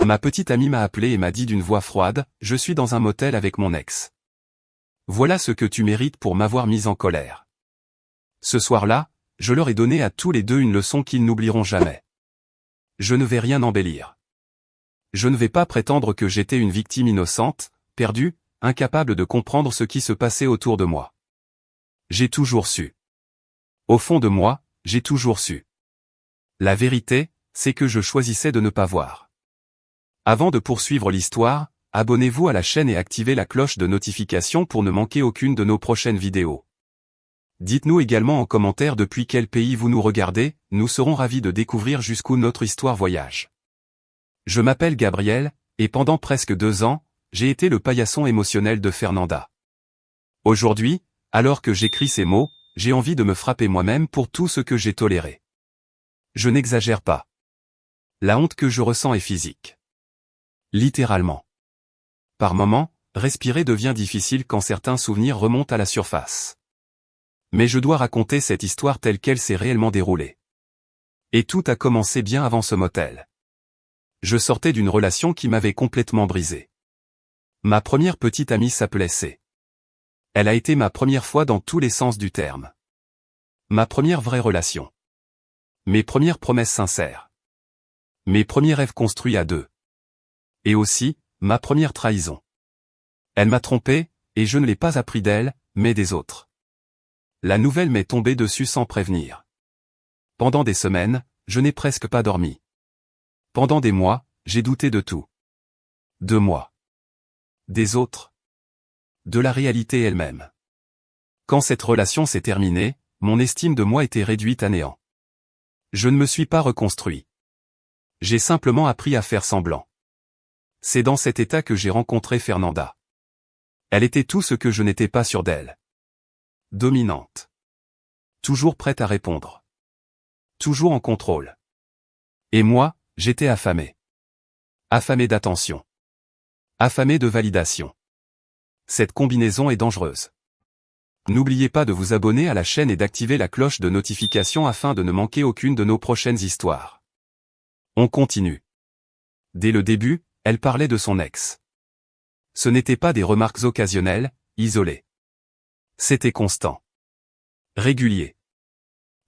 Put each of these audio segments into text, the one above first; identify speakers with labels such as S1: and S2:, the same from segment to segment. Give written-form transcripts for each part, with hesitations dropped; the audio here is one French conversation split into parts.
S1: Ma petite amie m'a appelé et m'a dit d'une voix froide, « Je suis dans un motel avec mon ex. Voilà ce que tu mérites pour m'avoir mise en colère. » Ce soir-là, je leur ai donné à tous les deux une leçon qu'ils n'oublieront jamais. Je ne vais rien embellir. Je ne vais pas prétendre que j'étais une victime innocente, perdue, incapable de comprendre ce qui se passait autour de moi. J'ai toujours su. Au fond de moi, j'ai toujours su. La vérité, c'est que je choisissais de ne pas voir. Avant de poursuivre l'histoire, abonnez-vous à la chaîne et activez la cloche de notification pour ne manquer aucune de nos prochaines vidéos. Dites-nous également en commentaire depuis quel pays vous nous regardez, nous serons ravis de découvrir jusqu'où notre histoire voyage. Je m'appelle Gabriel, et pendant presque 2 ans, j'ai été le paillasson émotionnel de Fernanda. Aujourd'hui, alors que j'écris ces mots, j'ai envie de me frapper moi-même pour tout ce que j'ai toléré. Je n'exagère pas. La honte que je ressens est physique. Littéralement. Par moments, respirer devient difficile quand certains souvenirs remontent à la surface. Mais je dois raconter cette histoire telle qu'elle s'est réellement déroulée. Et tout a commencé bien avant ce motel. Je sortais d'une relation qui m'avait complètement brisé. Ma première petite amie s'appelait C. Elle a été ma première fois dans tous les sens du terme. Ma première vraie relation. Mes premières promesses sincères. Mes premiers rêves construits à deux. Et aussi, ma première trahison. Elle m'a trompé, et je ne l'ai pas appris d'elle, mais des autres. La nouvelle m'est tombée dessus sans prévenir. Pendant des semaines, je n'ai presque pas dormi. Pendant des mois, j'ai douté de tout. De moi. Des autres. De la réalité elle-même. Quand cette relation s'est terminée, mon estime de moi était réduite à néant. Je ne me suis pas reconstruit. J'ai simplement appris à faire semblant. C'est dans cet état que j'ai rencontré Fernanda. Elle était tout ce que je n'étais pas sûr d'elle. Dominante. Toujours prête à répondre. Toujours en contrôle. Et moi, j'étais affamé. Affamé d'attention. Affamé de validation. Cette combinaison est dangereuse. N'oubliez pas de vous abonner à la chaîne et d'activer la cloche de notification afin de ne manquer aucune de nos prochaines histoires. On continue. Dès le début, elle parlait de son ex. Ce n'étaient pas des remarques occasionnelles, isolées. C'était constant. Régulier.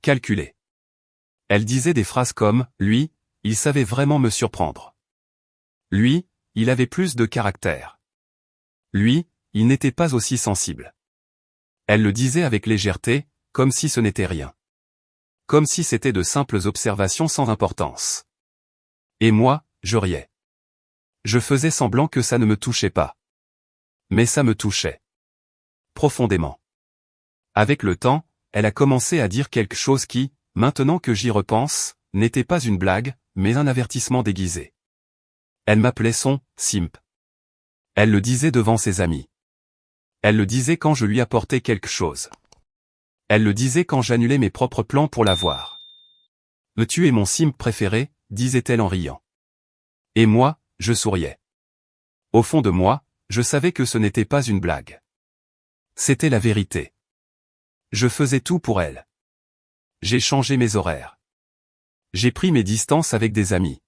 S1: Calculé. Elle disait des phrases comme « Lui, il savait vraiment me surprendre. Lui, il avait plus de caractère. Lui, il n'était pas aussi sensible. » Elle le disait avec légèreté, comme si ce n'était rien. Comme si c'était de simples observations sans importance. Et moi, je riais. Je faisais semblant que ça ne me touchait pas. Mais ça me touchait. Profondément. Avec le temps, elle a commencé à dire quelque chose qui, maintenant que j'y repense, n'était pas une blague, mais un avertissement déguisé. Elle m'appelait son « simp ». Elle le disait devant ses amis. Elle le disait quand je lui apportais quelque chose. Elle le disait quand j'annulais mes propres plans pour la voir. « Tu es mon simp préféré », disait-elle en riant. Et moi, je souriais. Au fond de moi, je savais que ce n'était pas une blague. C'était la vérité. Je faisais tout pour elle. J'ai changé mes horaires. J'ai pris mes distances avec des amis.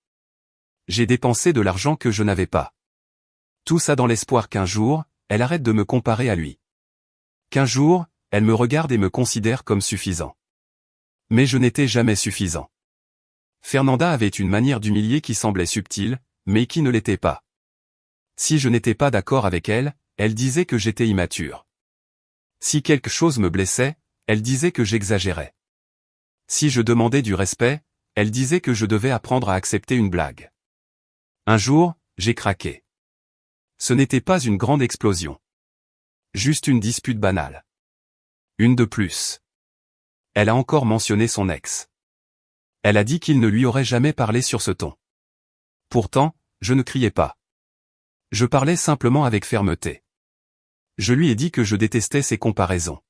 S1: J'ai dépensé de l'argent que je n'avais pas. Tout ça dans l'espoir qu'un jour, elle arrête de me comparer à lui. Qu'un jour, elle me regarde et me considère comme suffisant. Mais je n'étais jamais suffisant. Fernanda avait une manière d'humilier qui semblait subtile, mais qui ne l'était pas. Si je n'étais pas d'accord avec elle, elle disait que j'étais immature. Si quelque chose me blessait, elle disait que j'exagérais. Si je demandais du respect, elle disait que je devais apprendre à accepter une blague. Un jour, j'ai craqué. Ce n'était pas une grande explosion. Juste une dispute banale. Une de plus. Elle a encore mentionné son ex. Elle a dit qu'il ne lui aurait jamais parlé sur ce ton. Pourtant, je ne criais pas. Je parlais simplement avec fermeté. Je lui ai dit que je détestais ces comparaisons.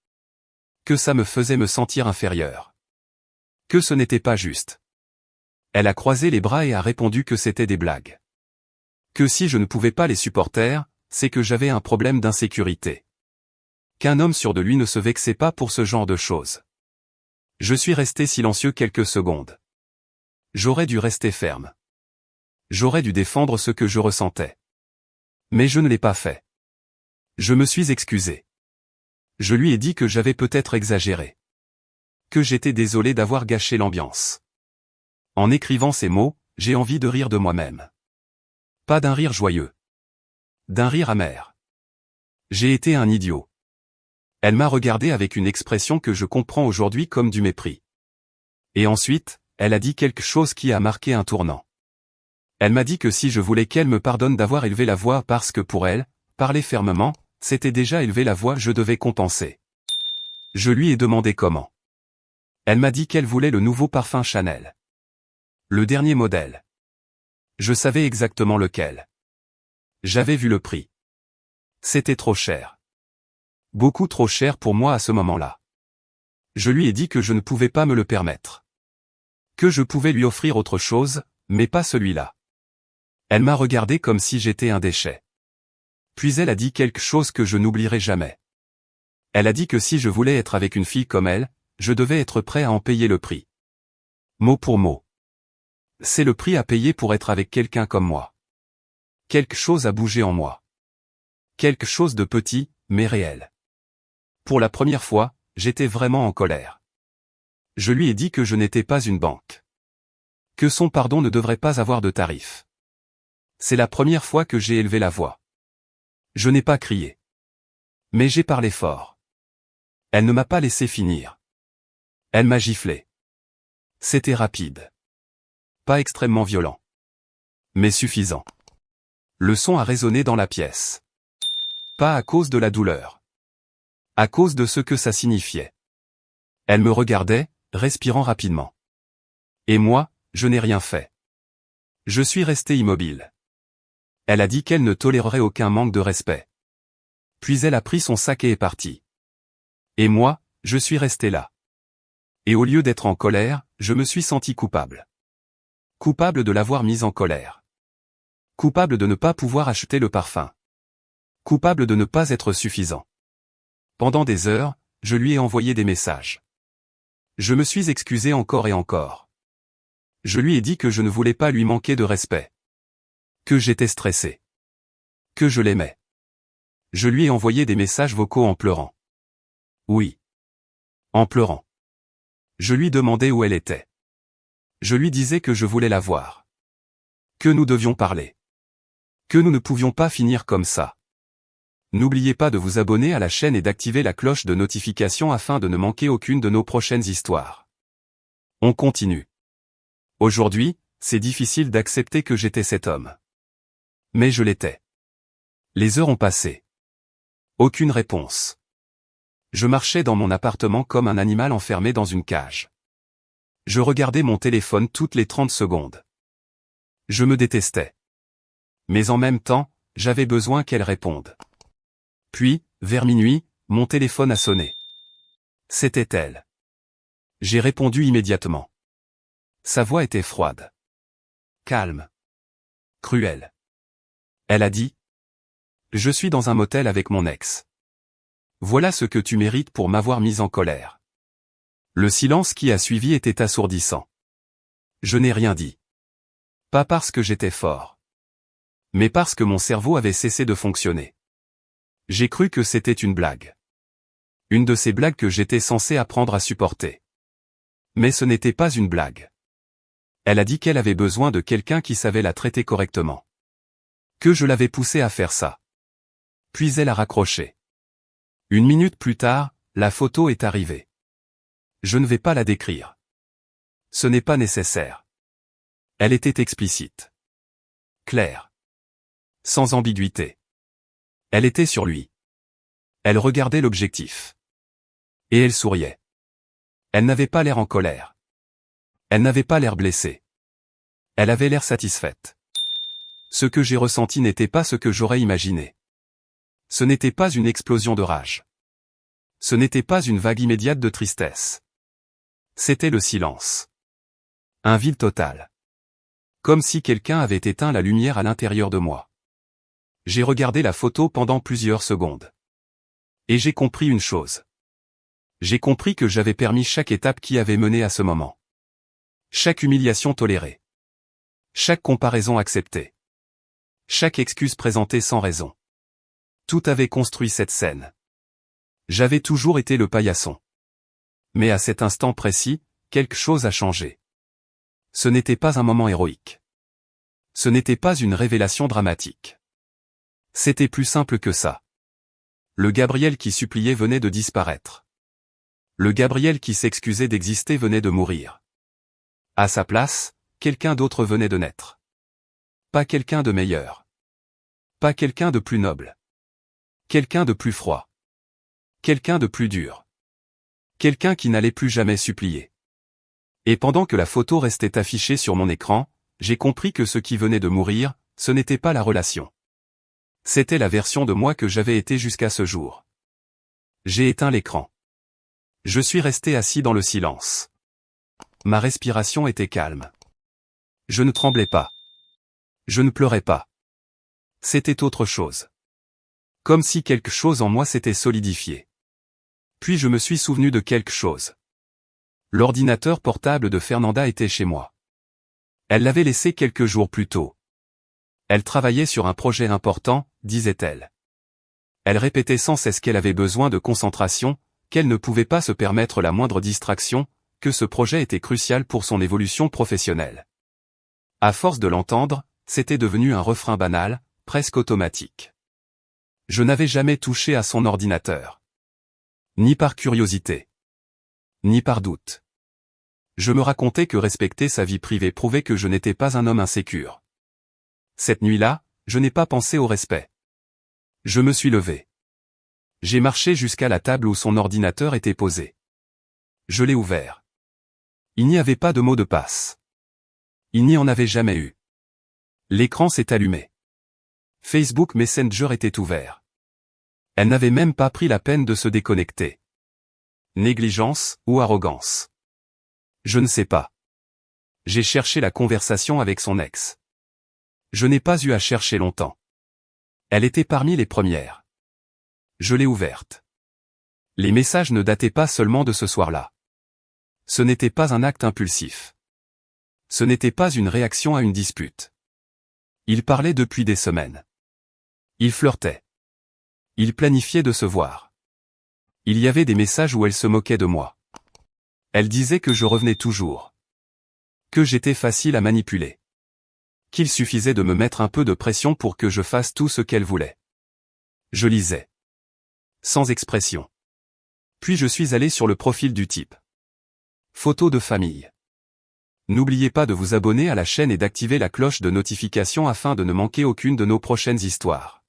S1: Que ça me faisait me sentir inférieur. Que ce n'était pas juste. Elle a croisé les bras et a répondu que c'était des blagues. Que si je ne pouvais pas les supporter, c'est que j'avais un problème d'insécurité. Qu'un homme sûr de lui ne se vexait pas pour ce genre de choses. Je suis resté silencieux quelques secondes. J'aurais dû rester ferme. J'aurais dû défendre ce que je ressentais. Mais je ne l'ai pas fait. Je me suis excusé. Je lui ai dit que j'avais peut-être exagéré. Que j'étais désolé d'avoir gâché l'ambiance. En écrivant ces mots, j'ai envie de rire de moi-même. Pas d'un rire joyeux. D'un rire amer. J'ai été un idiot. Elle m'a regardé avec une expression que je comprends aujourd'hui comme du mépris. Et ensuite, elle a dit quelque chose qui a marqué un tournant. Elle m'a dit que si je voulais qu'elle me pardonne d'avoir élevé la voix parce que pour elle, parler fermement, c'était déjà élever la voix, je devais compenser. Je lui ai demandé comment. Elle m'a dit qu'elle voulait le nouveau parfum Chanel. Le dernier modèle. Je savais exactement lequel. J'avais vu le prix. C'était trop cher. Beaucoup trop cher pour moi à ce moment-là. Je lui ai dit que je ne pouvais pas me le permettre. Que je pouvais lui offrir autre chose, mais pas celui-là. Elle m'a regardé comme si j'étais un déchet. Puis elle a dit quelque chose que je n'oublierai jamais. Elle a dit que si je voulais être avec une fille comme elle, je devais être prêt à en payer le prix. Mot pour mot. C'est le prix à payer pour être avec quelqu'un comme moi. Quelque chose a bougé en moi. Quelque chose de petit, mais réel. Pour la première fois, j'étais vraiment en colère. Je lui ai dit que je n'étais pas une banque. Que son pardon ne devrait pas avoir de tarif. C'est la première fois que j'ai élevé la voix. Je n'ai pas crié. Mais j'ai parlé fort. Elle ne m'a pas laissé finir. Elle m'a giflé. C'était rapide. Pas extrêmement violent. Mais suffisant. Le son a résonné dans la pièce. Pas à cause de la douleur. À cause de ce que ça signifiait. Elle me regardait, respirant rapidement. Et moi, je n'ai rien fait. Je suis resté immobile. Elle a dit qu'elle ne tolérerait aucun manque de respect. Puis elle a pris son sac et est partie. Et moi, je suis resté là. Et au lieu d'être en colère, je me suis senti coupable. Coupable de l'avoir mise en colère. Coupable de ne pas pouvoir acheter le parfum. Coupable de ne pas être suffisant. Pendant des heures, je lui ai envoyé des messages. Je me suis excusé encore et encore. Je lui ai dit que je ne voulais pas lui manquer de respect. Que j'étais stressé. Que je l'aimais. Je lui ai envoyé des messages vocaux en pleurant. Oui. En pleurant. Je lui demandais où elle était. Je lui disais que je voulais la voir. Que nous devions parler. Que nous ne pouvions pas finir comme ça. N'oubliez pas de vous abonner à la chaîne et d'activer la cloche de notification afin de ne manquer aucune de nos prochaines histoires. On continue. Aujourd'hui, c'est difficile d'accepter que j'étais cet homme. Mais je l'étais. Les heures ont passé. Aucune réponse. Je marchais dans mon appartement comme un animal enfermé dans une cage. Je regardais mon téléphone toutes les 30 secondes. Je me détestais. Mais en même temps, j'avais besoin qu'elle réponde. Puis, vers minuit, mon téléphone a sonné. C'était elle. J'ai répondu immédiatement. Sa voix était froide. Calme. Cruelle. Elle a dit. Je suis dans un motel avec mon ex. Voilà ce que tu mérites pour m'avoir mise en colère. Le silence qui a suivi était assourdissant. Je n'ai rien dit. Pas parce que j'étais fort. Mais parce que mon cerveau avait cessé de fonctionner. J'ai cru que c'était une blague. Une de ces blagues que j'étais censé apprendre à supporter. Mais ce n'était pas une blague. Elle a dit qu'elle avait besoin de quelqu'un qui savait la traiter correctement. Que je l'avais poussée à faire ça. Puis elle a raccroché. Une minute plus tard, la photo est arrivée. Je ne vais pas la décrire. Ce n'est pas nécessaire. Elle était explicite. Claire. Sans ambiguïté. Elle était sur lui. Elle regardait l'objectif. Et elle souriait. Elle n'avait pas l'air en colère. Elle n'avait pas l'air blessée. Elle avait l'air satisfaite. Ce que j'ai ressenti n'était pas ce que j'aurais imaginé. Ce n'était pas une explosion de rage. Ce n'était pas une vague immédiate de tristesse. C'était le silence. Un vide total. Comme si quelqu'un avait éteint la lumière à l'intérieur de moi. J'ai regardé la photo pendant plusieurs secondes. Et j'ai compris une chose. J'ai compris que j'avais permis chaque étape qui avait mené à ce moment. Chaque humiliation tolérée. Chaque comparaison acceptée. Chaque excuse présentée sans raison. Tout avait construit cette scène. J'avais toujours été le paillasson. Mais à cet instant précis, quelque chose a changé. Ce n'était pas un moment héroïque. Ce n'était pas une révélation dramatique. C'était plus simple que ça. Le Gabriel qui suppliait venait de disparaître. Le Gabriel qui s'excusait d'exister venait de mourir. À sa place, quelqu'un d'autre venait de naître. Pas quelqu'un de meilleur. Pas quelqu'un de plus noble. Quelqu'un de plus froid. Quelqu'un de plus dur. Quelqu'un qui n'allait plus jamais supplier. Et pendant que la photo restait affichée sur mon écran, j'ai compris que ce qui venait de mourir, ce n'était pas la relation. C'était la version de moi que j'avais été jusqu'à ce jour. J'ai éteint l'écran. Je suis resté assis dans le silence. Ma respiration était calme. Je ne tremblais pas. Je ne pleurais pas. C'était autre chose. Comme si quelque chose en moi s'était solidifié. Puis je me suis souvenu de quelque chose. L'ordinateur portable de Fernanda était chez moi. Elle l'avait laissé quelques jours plus tôt. Elle travaillait sur un projet important, disait-elle. Elle répétait sans cesse qu'elle avait besoin de concentration, qu'elle ne pouvait pas se permettre la moindre distraction, que ce projet était crucial pour son évolution professionnelle. À force de l'entendre, c'était devenu un refrain banal, presque automatique. Je n'avais jamais touché à son ordinateur. Ni par curiosité. Ni par doute. Je me racontais que respecter sa vie privée prouvait que je n'étais pas un homme insécure. Cette nuit-là, je n'ai pas pensé au respect. Je me suis levé. J'ai marché jusqu'à la table où son ordinateur était posé. Je l'ai ouvert. Il n'y avait pas de mot de passe. Il n'y en avait jamais eu. L'écran s'est allumé. Facebook Messenger était ouvert. Elle n'avait même pas pris la peine de se déconnecter. Négligence ou arrogance? Je ne sais pas. J'ai cherché la conversation avec son ex. Je n'ai pas eu à chercher longtemps. Elle était parmi les premières. Je l'ai ouverte. Les messages ne dataient pas seulement de ce soir-là. Ce n'était pas un acte impulsif. Ce n'était pas une réaction à une dispute. Il parlait depuis des semaines. Il flirtait. Il planifiait de se voir. Il y avait des messages où elle se moquait de moi. Elle disait que je revenais toujours. Que j'étais facile à manipuler. Qu'il suffisait de me mettre un peu de pression pour que je fasse tout ce qu'elle voulait. Je lisais. Sans expression. Puis je suis allé sur le profil du type. Photo de famille. N'oubliez pas de vous abonner à la chaîne et d'activer la cloche de notification afin de ne manquer aucune de nos prochaines histoires.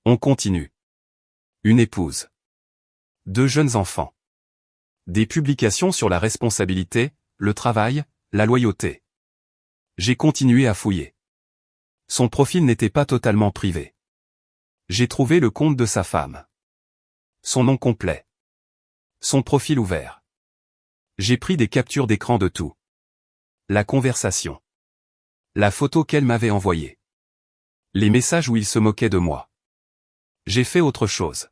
S1: On continue. Une épouse. 2 jeunes enfants. Des publications sur la responsabilité, le travail, la loyauté. J'ai continué à fouiller. Son profil n'était pas totalement privé. J'ai trouvé le compte de sa femme. Son nom complet. Son profil ouvert. J'ai pris des captures d'écran de tout. La conversation. La photo qu'elle m'avait envoyée. Les messages où il se moquait de moi. J'ai fait autre chose.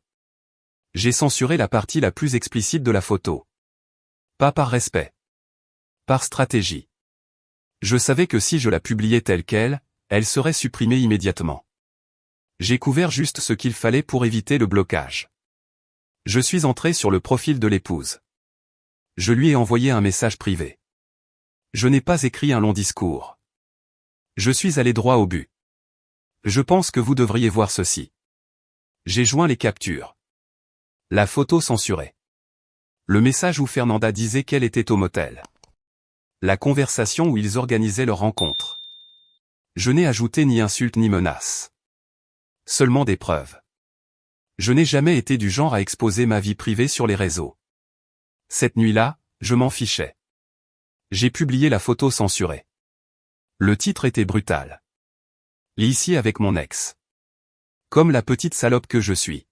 S1: J'ai censuré la partie la plus explicite de la photo. Pas par respect. Par stratégie. Je savais que si je la publiais telle qu'elle, elle serait supprimée immédiatement. J'ai couvert juste ce qu'il fallait pour éviter le blocage. Je suis entré sur le profil de l'épouse. Je lui ai envoyé un message privé. Je n'ai pas écrit un long discours. Je suis allé droit au but. Je pense que vous devriez voir ceci. J'ai joint les captures. La photo censurée. Le message où Fernanda disait qu'elle était au motel. La conversation où ils organisaient leur rencontre. Je n'ai ajouté ni insulte ni menace. Seulement des preuves. Je n'ai jamais été du genre à exposer ma vie privée sur les réseaux. Cette nuit-là, je m'en fichais. J'ai publié la photo censurée. Le titre était brutal. Ici avec mon ex. Comme la petite salope que je suis.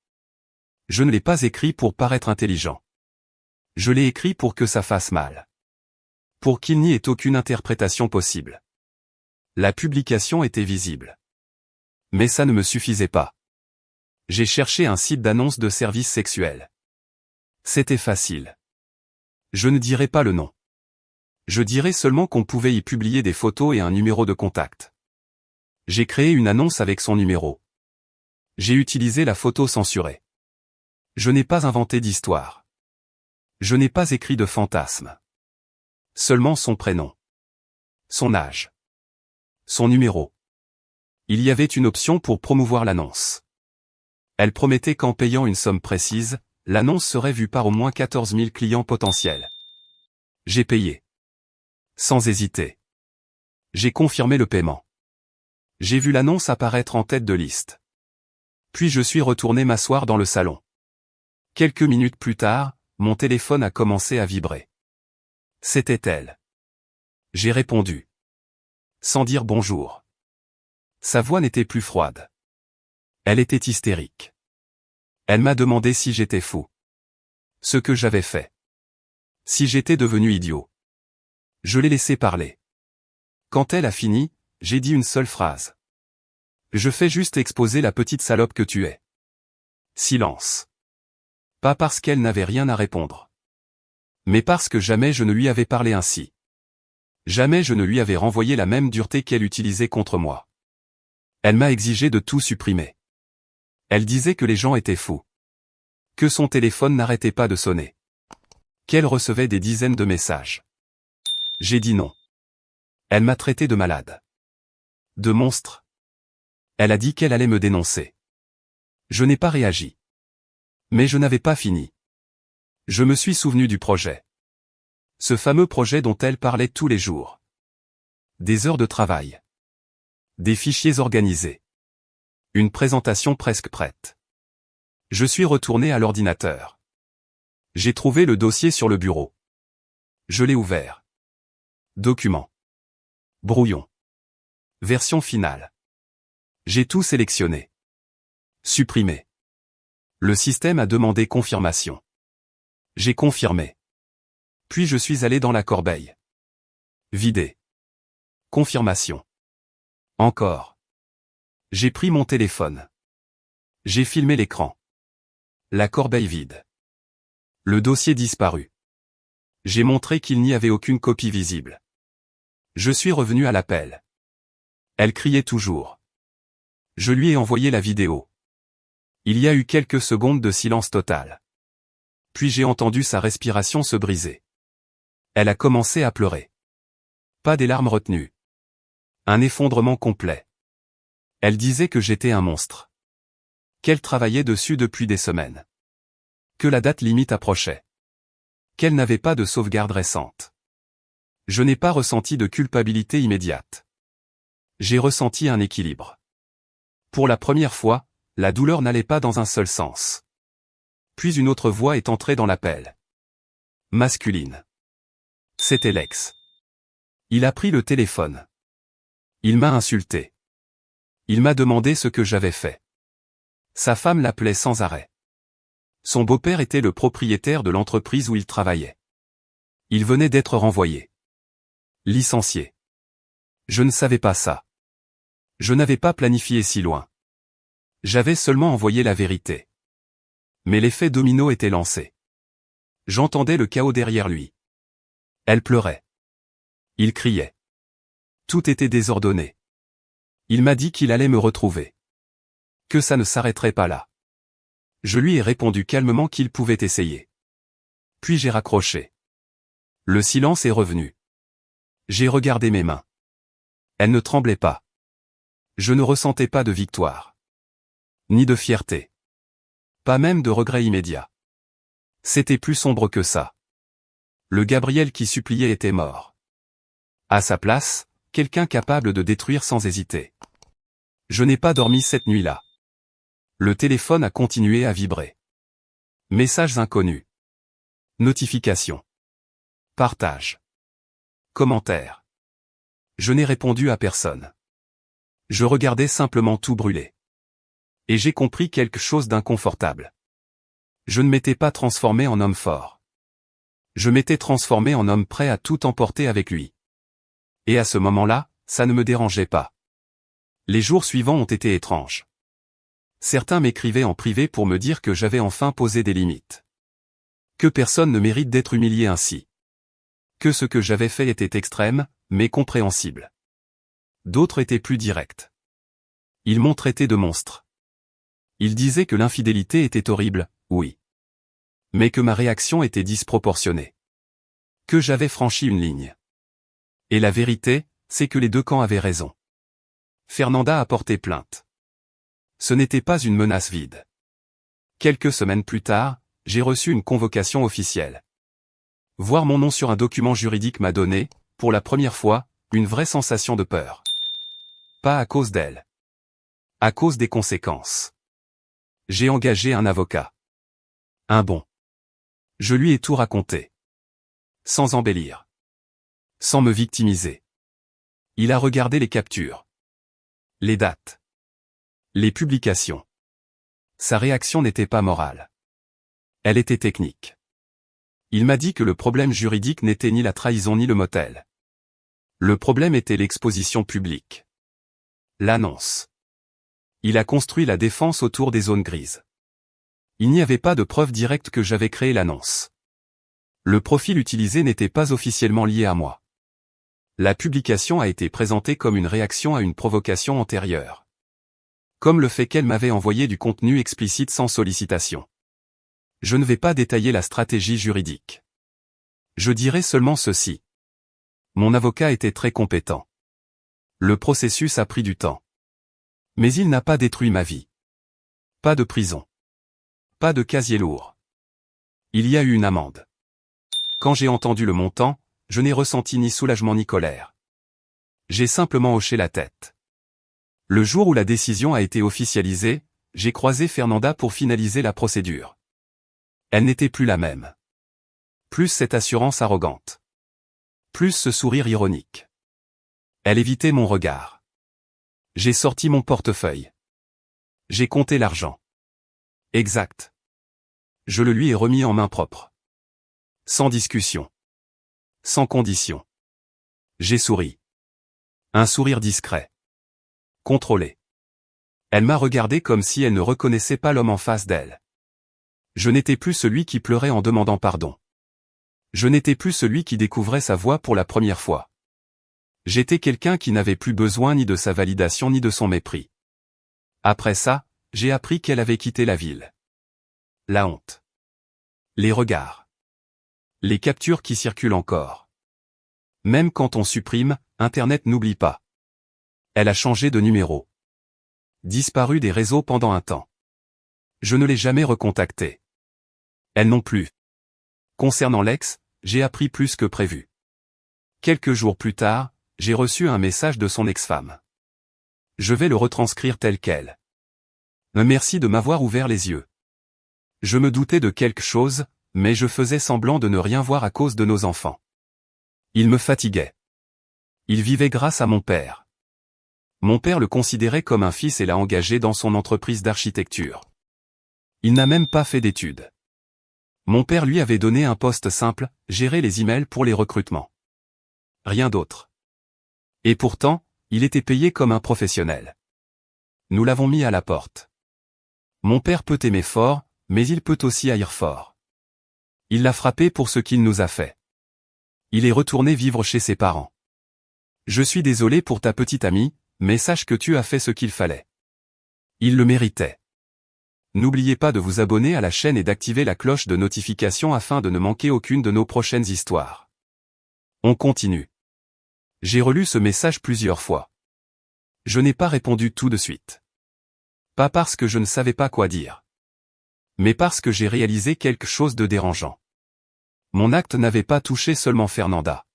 S1: Je ne l'ai pas écrit pour paraître intelligent. Je l'ai écrit pour que ça fasse mal. Pour qu'il n'y ait aucune interprétation possible. La publication était visible. Mais ça ne me suffisait pas. J'ai cherché un site d'annonce de services sexuels. C'était facile. Je ne dirai pas le nom. Je dirais seulement qu'on pouvait y publier des photos et un numéro de contact. J'ai créé une annonce avec son numéro. J'ai utilisé la photo censurée. Je n'ai pas inventé d'histoire. Je n'ai pas écrit de fantasme. Seulement son prénom. Son âge. Son numéro. Il y avait une option pour promouvoir l'annonce. Elle promettait qu'en payant une somme précise, l'annonce serait vue par au moins 14 000 clients potentiels. J'ai payé. Sans hésiter. J'ai confirmé le paiement. J'ai vu l'annonce apparaître en tête de liste. Puis je suis retourné m'asseoir dans le salon. Quelques minutes plus tard, mon téléphone a commencé à vibrer. C'était elle. J'ai répondu. Sans dire bonjour. Sa voix n'était plus froide. Elle était hystérique. Elle m'a demandé si j'étais fou. Ce que j'avais fait. Si j'étais devenu idiot. Je l'ai laissé parler. Quand elle a fini, j'ai dit une seule phrase. Je fais juste exposer la petite salope que tu es. Silence. Pas parce qu'elle n'avait rien à répondre. Mais parce que jamais je ne lui avais parlé ainsi. Jamais je ne lui avais renvoyé la même dureté qu'elle utilisait contre moi. Elle m'a exigé de tout supprimer. Elle disait que les gens étaient fous. Que son téléphone n'arrêtait pas de sonner. Qu'elle recevait des dizaines de messages. J'ai dit non. Elle m'a traité de malade. De monstre. Elle a dit qu'elle allait me dénoncer. Je n'ai pas réagi. Mais je n'avais pas fini. Je me suis souvenu du projet. Ce fameux projet dont elle parlait tous les jours. Des heures de travail. Des fichiers organisés. Une présentation presque prête. Je suis retourné à l'ordinateur. J'ai trouvé le dossier sur le bureau. Je l'ai ouvert. Document. Brouillon. Version finale. J'ai tout sélectionné. Supprimé. Le système a demandé confirmation. J'ai confirmé. Puis je suis allé dans la corbeille. Vider. Confirmation. Encore. J'ai pris mon téléphone. J'ai filmé l'écran. La corbeille vide. Le dossier disparu. J'ai montré qu'il n'y avait aucune copie visible. Je suis revenu à l'appel. Elle criait toujours. Je lui ai envoyé la vidéo. Il y a eu quelques secondes de silence total. Puis j'ai entendu sa respiration se briser. Elle a commencé à pleurer. Pas des larmes retenues. Un effondrement complet. Elle disait que j'étais un monstre. Qu'elle travaillait dessus depuis des semaines. Que la date limite approchait. Qu'elle n'avait pas de sauvegarde récente. Je n'ai pas ressenti de culpabilité immédiate. J'ai ressenti un équilibre. Pour la première fois, la douleur n'allait pas dans un seul sens. Puis une autre voix est entrée dans l'appel. Masculine. C'était l'ex. Il a pris le téléphone. Il m'a insulté. Il m'a demandé ce que j'avais fait. Sa femme l'appelait sans arrêt. Son beau-père était le propriétaire de l'entreprise où il travaillait. Il venait d'être renvoyé. Licencié. Je ne savais pas ça. Je n'avais pas planifié si loin. J'avais seulement envoyé la vérité. Mais l'effet domino était lancé. J'entendais le chaos derrière lui. Elle pleurait. Il criait. Tout était désordonné. Il m'a dit qu'il allait me retrouver. Que ça ne s'arrêterait pas là. Je lui ai répondu calmement qu'il pouvait essayer. Puis j'ai raccroché. Le silence est revenu. J'ai regardé mes mains. Elles ne tremblaient pas. Je ne ressentais pas de victoire. Ni de fierté. Pas même de regret immédiat. C'était plus sombre que ça. Le Gabriel qui suppliait était mort. À sa place, quelqu'un capable de détruire sans hésiter. Je n'ai pas dormi cette nuit-là. Le téléphone a continué à vibrer. Messages inconnus. Notifications. Partage. Commentaires. Je n'ai répondu à personne. Je regardais simplement tout brûler. Et j'ai compris quelque chose d'inconfortable. Je ne m'étais pas transformé en homme fort. Je m'étais transformé en homme prêt à tout emporter avec lui. Et à ce moment-là, ça ne me dérangeait pas. Les jours suivants ont été étranges. Certains m'écrivaient en privé pour me dire que j'avais enfin posé des limites. Que personne ne mérite d'être humilié ainsi. Que ce que j'avais fait était extrême, mais compréhensible. D'autres étaient plus directs. Ils m'ont traité de monstre. Ils disaient que l'infidélité était horrible, oui. Mais que ma réaction était disproportionnée. Que j'avais franchi une ligne. Et la vérité, c'est que les deux camps avaient raison. Fernanda a porté plainte. Ce n'était pas une menace vide. Quelques semaines plus tard, j'ai reçu une convocation officielle. Voir mon nom sur un document juridique m'a donné, pour la première fois, une vraie sensation de peur. Pas à cause d'elle. À cause des conséquences. J'ai engagé un avocat. Un bon. Je lui ai tout raconté. Sans embellir. Sans me victimiser. Il a regardé les captures. Les dates. Les publications. Sa réaction n'était pas morale. Elle était technique. Il m'a dit que le problème juridique n'était ni la trahison ni le motel. Le problème était l'exposition publique. L'annonce. Il a construit la défense autour des zones grises. Il n'y avait pas de preuve directe que j'avais créé l'annonce. Le profil utilisé n'était pas officiellement lié à moi. La publication a été présentée comme une réaction à une provocation antérieure. Comme le fait qu'elle m'avait envoyé du contenu explicite sans sollicitation. Je ne vais pas détailler la stratégie juridique. Je dirai seulement ceci. Mon avocat était très compétent. Le processus a pris du temps. Mais il n'a pas détruit ma vie. Pas de prison. Pas de casier lourd. Il y a eu une amende. Quand j'ai entendu le montant, je n'ai ressenti ni soulagement ni colère. J'ai simplement hoché la tête. Le jour où la décision a été officialisée, j'ai croisé Fernanda pour finaliser la procédure. Elle n'était plus la même. Plus cette assurance arrogante. Plus ce sourire ironique. Elle évitait mon regard. J'ai sorti mon portefeuille. J'ai compté l'argent. Exact. Je le lui ai remis en main propre. Sans discussion. Sans condition. J'ai souri. Un sourire discret. Contrôlé. Elle m'a regardé comme si elle ne reconnaissait pas l'homme en face d'elle. Je n'étais plus celui qui pleurait en demandant pardon. Je n'étais plus celui qui découvrait sa voix pour la première fois. J'étais quelqu'un qui n'avait plus besoin ni de sa validation ni de son mépris. Après ça, j'ai appris qu'elle avait quitté la ville. La honte. Les regards. Les captures qui circulent encore. Même quand on supprime, Internet n'oublie pas. Elle a changé de numéro. Disparu des réseaux pendant un temps. Je ne l'ai jamais recontactée. Elle non plus. Concernant l'ex, j'ai appris plus que prévu. Quelques jours plus tard, j'ai reçu un message de son ex-femme. Je vais le retranscrire tel quel. Merci de m'avoir ouvert les yeux. Je me doutais de quelque chose, mais je faisais semblant de ne rien voir à cause de nos enfants. Il me fatiguait. Il vivait grâce à mon père. Mon père le considérait comme un fils et l'a engagé dans son entreprise d'architecture. Il n'a même pas fait d'études. Mon père lui avait donné un poste simple, gérer les emails pour les recrutements. Rien d'autre. Et pourtant, il était payé comme un professionnel. Nous l'avons mis à la porte. Mon père peut aimer fort, mais il peut aussi haïr fort. Il l'a frappé pour ce qu'il nous a fait. Il est retourné vivre chez ses parents. Je suis désolé pour ta petite amie, mais sache que tu as fait ce qu'il fallait. Il le méritait. N'oubliez pas de vous abonner à la chaîne et d'activer la cloche de notification afin de ne manquer aucune de nos prochaines histoires. On continue. J'ai relu ce message plusieurs fois. Je n'ai pas répondu tout de suite. Pas parce que je ne savais pas quoi dire. Mais parce que j'ai réalisé quelque chose de dérangeant. Mon acte n'avait pas touché seulement Fernanda.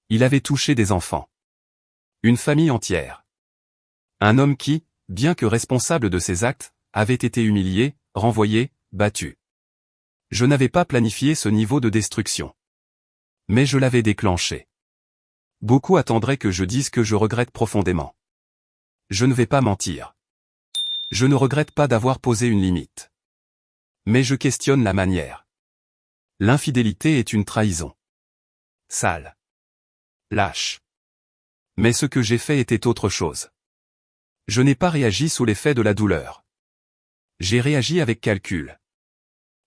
S1: Il avait touché des enfants. Une famille entière. Un homme qui, bien que responsable de ses actes, avait été humilié, renvoyé, battu. Je n'avais pas planifié ce niveau de destruction. Mais je l'avais déclenché. Beaucoup attendraient que je dise que je regrette profondément. Je ne vais pas mentir. Je ne regrette pas d'avoir posé une limite. Mais je questionne la manière. L'infidélité est une trahison. Sale. Lâche. Mais ce que j'ai fait était autre chose. Je n'ai pas réagi sous l'effet de la douleur. J'ai réagi avec calcul.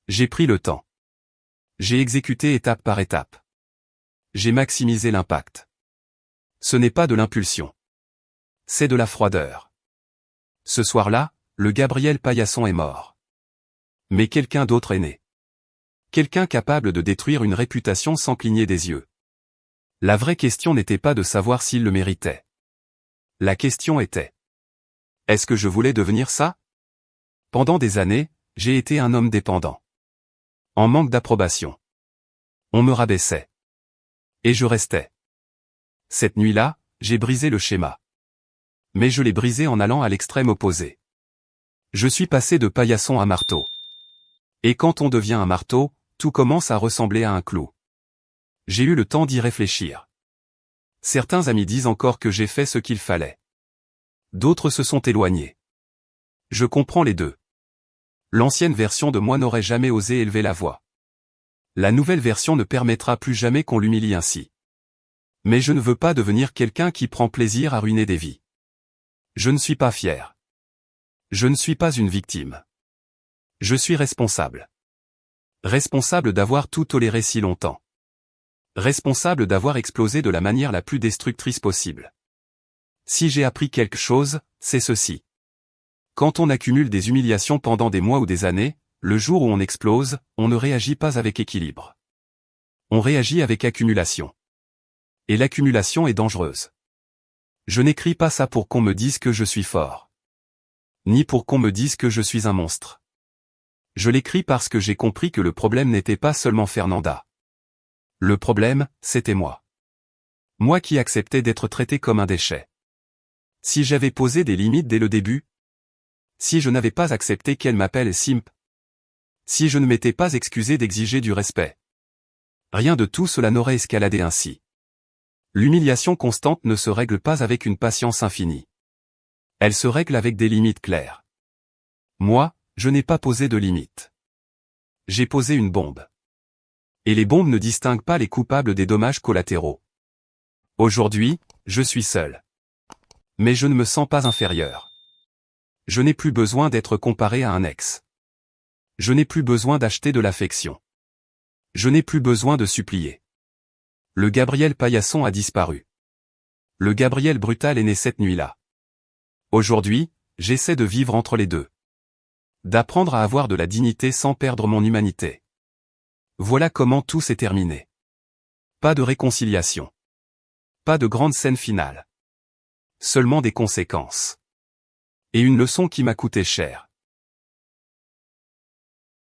S1: J'ai pris le temps. J'ai exécuté étape par étape. J'ai maximisé l'impact. Ce n'est pas de l'impulsion. C'est de la froideur. Ce soir-là, le Gabriel Paillasson est mort. Mais quelqu'un d'autre est né. Quelqu'un capable de détruire une réputation sans cligner des yeux. La vraie question n'était pas de savoir s'il le méritait. La question était: est-ce que je voulais devenir ça? Pendant des années, j'ai été un homme dépendant. En manque d'approbation. On me rabaissait. Et je restais. Cette nuit-là, j'ai brisé le schéma. Mais je l'ai brisé en allant à l'extrême opposé. Je suis passé de paillasson à marteau. Et quand on devient un marteau, tout commence à ressembler à un clou. J'ai eu le temps d'y réfléchir. Certains amis disent encore que j'ai fait ce qu'il fallait. D'autres se sont éloignés. Je comprends les deux. L'ancienne version de moi n'aurait jamais osé élever la voix. La nouvelle version ne permettra plus jamais qu'on l'humilie ainsi. Mais je ne veux pas devenir quelqu'un qui prend plaisir à ruiner des vies. Je ne suis pas fier. Je ne suis pas une victime. Je suis responsable. Responsable d'avoir tout toléré si longtemps. Responsable d'avoir explosé de la manière la plus destructrice possible. Si j'ai appris quelque chose, c'est ceci. Quand on accumule des humiliations pendant des mois ou des années, le jour où on explose, on ne réagit pas avec équilibre. On réagit avec accumulation. Et l'accumulation est dangereuse. Je n'écris pas ça pour qu'on me dise que je suis fort. Ni pour qu'on me dise que je suis un monstre. Je l'écris parce que j'ai compris que le problème n'était pas seulement Fernanda. Le problème, c'était moi. Moi qui acceptais d'être traité comme un déchet. Si j'avais posé des limites dès le début, si je n'avais pas accepté qu'elle m'appelle simp, si je ne m'étais pas excusé d'exiger du respect, rien de tout cela n'aurait escaladé ainsi. L'humiliation constante ne se règle pas avec une patience infinie. Elle se règle avec des limites claires. Moi, je n'ai pas posé de limites. J'ai posé une bombe. Et les bombes ne distinguent pas les coupables des dommages collatéraux. Aujourd'hui, je suis seul. Mais je ne me sens pas inférieur. Je n'ai plus besoin d'être comparé à un ex. Je n'ai plus besoin d'acheter de l'affection. Je n'ai plus besoin de supplier. Le Gabriel Paillasson a disparu. Le Gabriel brutal est né cette nuit-là. Aujourd'hui, j'essaie de vivre entre les deux. D'apprendre à avoir de la dignité sans perdre mon humanité. Voilà comment tout s'est terminé. Pas de réconciliation. Pas de grande scène finale. Seulement des conséquences. Et une leçon qui m'a coûté cher.